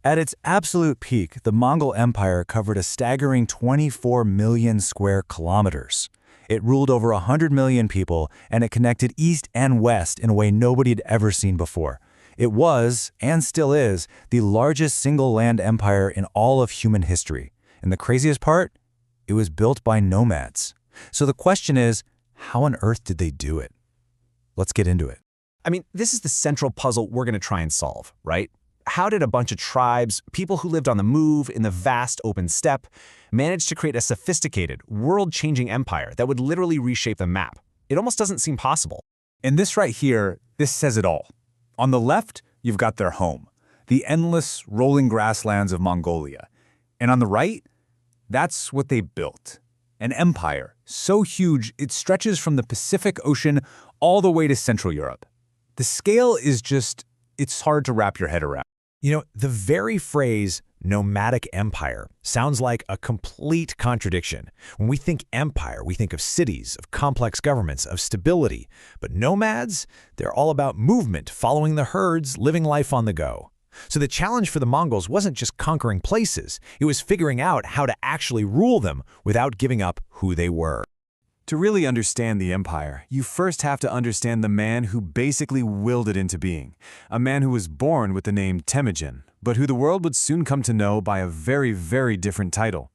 At its absolute peak, the Mongol Empire covered a staggering 24 million square kilometers. It ruled over 100 million people, and it connected east and west in a way nobody had ever seen before. It was, and still is, the largest single land empire in all of human history. And the craziest part? It was built by nomads. So the question is, how on earth did they do it? Let's get into it. I mean, this is the central puzzle we're going to try and solve, right? How did a bunch of tribes, people who lived on the move in the vast open steppe, manage to create a sophisticated, world-changing empire that would literally reshape the map? It almost doesn't seem possible. And this right here, this says it all. On the left, you've got their home, the endless, rolling grasslands of Mongolia. And on the right, that's what they built. An empire so huge it stretches from the Pacific Ocean all the way to Central Europe. The scale is just, it's hard to wrap your head around. You know, the very phrase nomadic empire sounds like a complete contradiction. When we think empire, we think of cities, of complex governments, of stability. But nomads, they're all about movement, following the herds, living life on the go. So the challenge for the Mongols wasn't just conquering places, it was figuring out how to actually rule them without giving up who they were. To really understand the empire, you first have to understand the man who basically willed it into being. A man who was born with the name Temujin, but who the world would soon come to know by a very, very different title.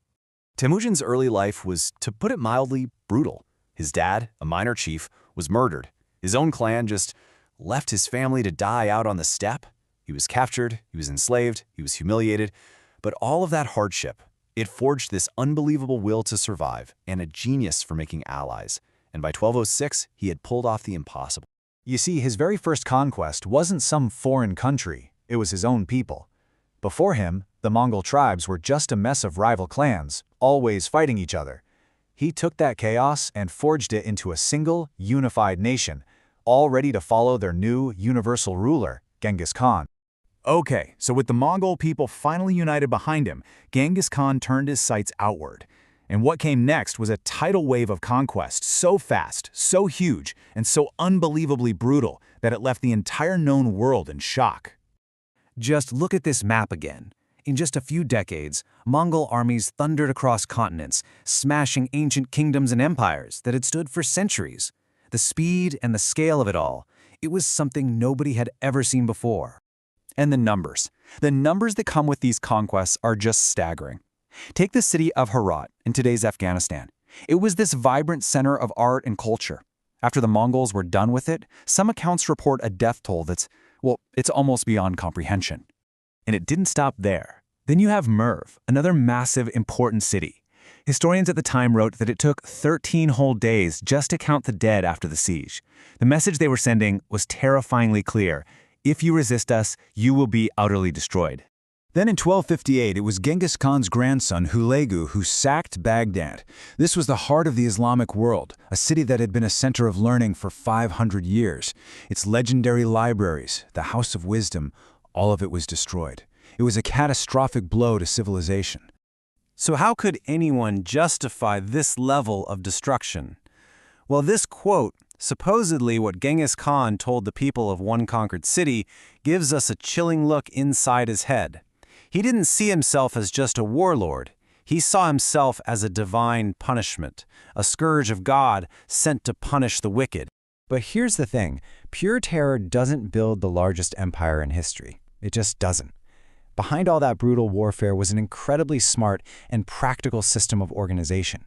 Temujin's early life was, to put it mildly, brutal. His dad, a minor chief, was murdered. His own clan just left his family to die out on the steppe. He was captured, he was enslaved, he was humiliated. But all of that hardship, it forged this unbelievable will to survive and a genius for making allies. And by 1206, he had pulled off the impossible. You see, his very first conquest wasn't some foreign country, it was his own people. Before him, the Mongol tribes were just a mess of rival clans, always fighting each other. He took that chaos and forged it into a single, unified nation, all ready to follow their new, universal ruler, Genghis Khan. Okay, so with the Mongol people finally united behind him, Genghis Khan turned his sights outward. And what came next was a tidal wave of conquest so fast, so huge, and so unbelievably brutal that it left the entire known world in shock. Just look at this map again. In just a few decades, Mongol armies thundered across continents, smashing ancient kingdoms and empires that had stood for centuries. The speed and the scale of it all, it was something nobody had ever seen before. And the numbers. The numbers that come with these conquests are just staggering. Take the city of Herat in today's Afghanistan. It was this vibrant center of art and culture. After the Mongols were done with it, some accounts report a death toll that's, well, it's almost beyond comprehension. And it didn't stop there. Then you have Merv, another massive, important city. Historians at the time wrote that it took 13 whole days just to count the dead after the siege. The message they were sending was terrifyingly clear. If you resist us, you will be utterly destroyed. Then in 1258, it was Genghis Khan's grandson, Hulegu, who sacked Baghdad. This was the heart of the Islamic world, a city that had been a center of learning for 500 years. Its legendary libraries, the House of Wisdom, all of it was destroyed. It was a catastrophic blow to civilization. So how could anyone justify this level of destruction? Well, this quote, supposedly what Genghis Khan told the people of one conquered city, gives us a chilling look inside his head. He didn't see himself as just a warlord. He saw himself as a divine punishment, a scourge of God sent to punish the wicked. But here's the thing, pure terror doesn't build the largest empire in history. It just doesn't. Behind all that brutal warfare was an incredibly smart and practical system of organization.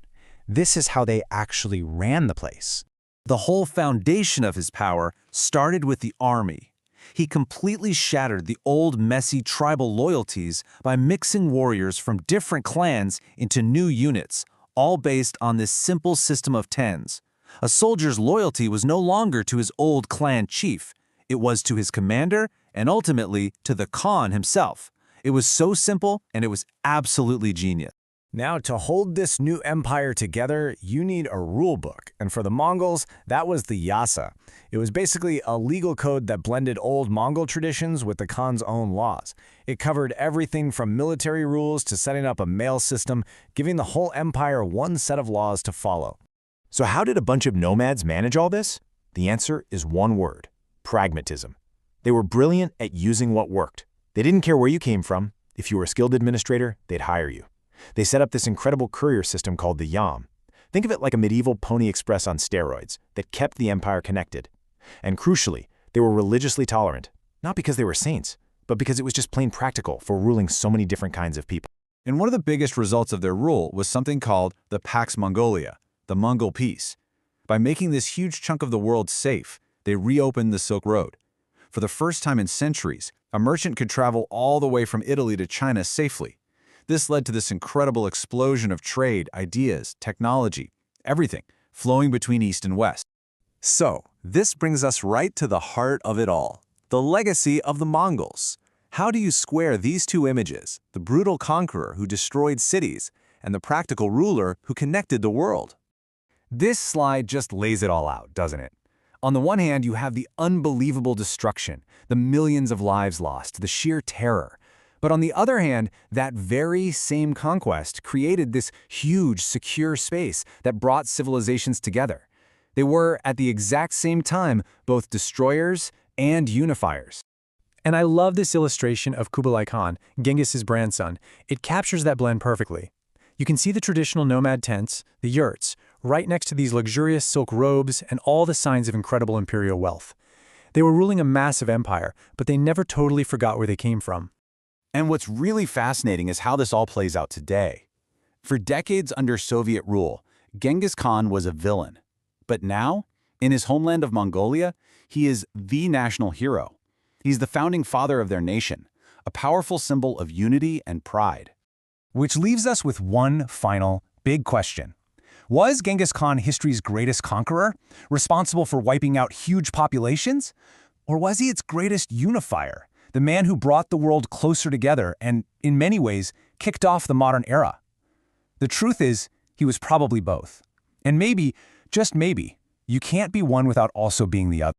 This is how they actually ran the place. The whole foundation of his power started with the army. He completely shattered the old, messy tribal loyalties by mixing warriors from different clans into new units, all based on this simple system of tens. A soldier's loyalty was no longer to his old clan chief. It was to his commander and ultimately to the Khan himself. It was so simple and it was absolutely genius. Now, to hold this new empire together, you need a rule book, and for the Mongols, that was the Yasa. It was basically a legal code that blended old Mongol traditions with the Khan's own laws. It covered everything from military rules to setting up a mail system, giving the whole empire one set of laws to follow. So how did a bunch of nomads manage all this? The answer is one word: pragmatism. They were brilliant at using what worked. They didn't care where you came from. If you were a skilled administrator, they'd hire you. They set up this incredible courier system called the Yam. Think of it like a medieval Pony Express on steroids that kept the empire connected. And crucially, they were religiously tolerant, not because they were saints, but because it was just plain practical for ruling so many different kinds of people. And one of the biggest results of their rule was something called the Pax Mongolica, the Mongol Peace. By making this huge chunk of the world safe, they reopened the Silk Road. For the first time in centuries, a merchant could travel all the way from Italy to China safely. This led to this incredible explosion of trade, ideas, technology, everything, flowing between East and West. So, this brings us right to the heart of it all, the legacy of the Mongols. How do you square these two images, the brutal conqueror who destroyed cities and the practical ruler who connected the world? This slide just lays it all out, doesn't it? On the one hand, you have the unbelievable destruction, the millions of lives lost, the sheer terror. But on the other hand, that very same conquest created this huge, secure space that brought civilizations together. They were, at the exact same time, both destroyers and unifiers. And I love this illustration of Kublai Khan, Genghis's grandson. It captures that blend perfectly. You can see the traditional nomad tents, the yurts, right next to these luxurious silk robes and all the signs of incredible imperial wealth. They were ruling a massive empire, but they never totally forgot where they came from. And what's really fascinating is how this all plays out today. For decades under Soviet rule, Genghis Khan was a villain. But now, in his homeland of Mongolia, he is the national hero. He's the founding father of their nation, a powerful symbol of unity and pride. Which leaves us with one final big question. Was Genghis Khan history's greatest conqueror, responsible for wiping out huge populations? Or was he its greatest unifier, the man who brought the world closer together and, in many ways, kicked off the modern era? The truth is, he was probably both. And maybe, just maybe, you can't be one without also being the other.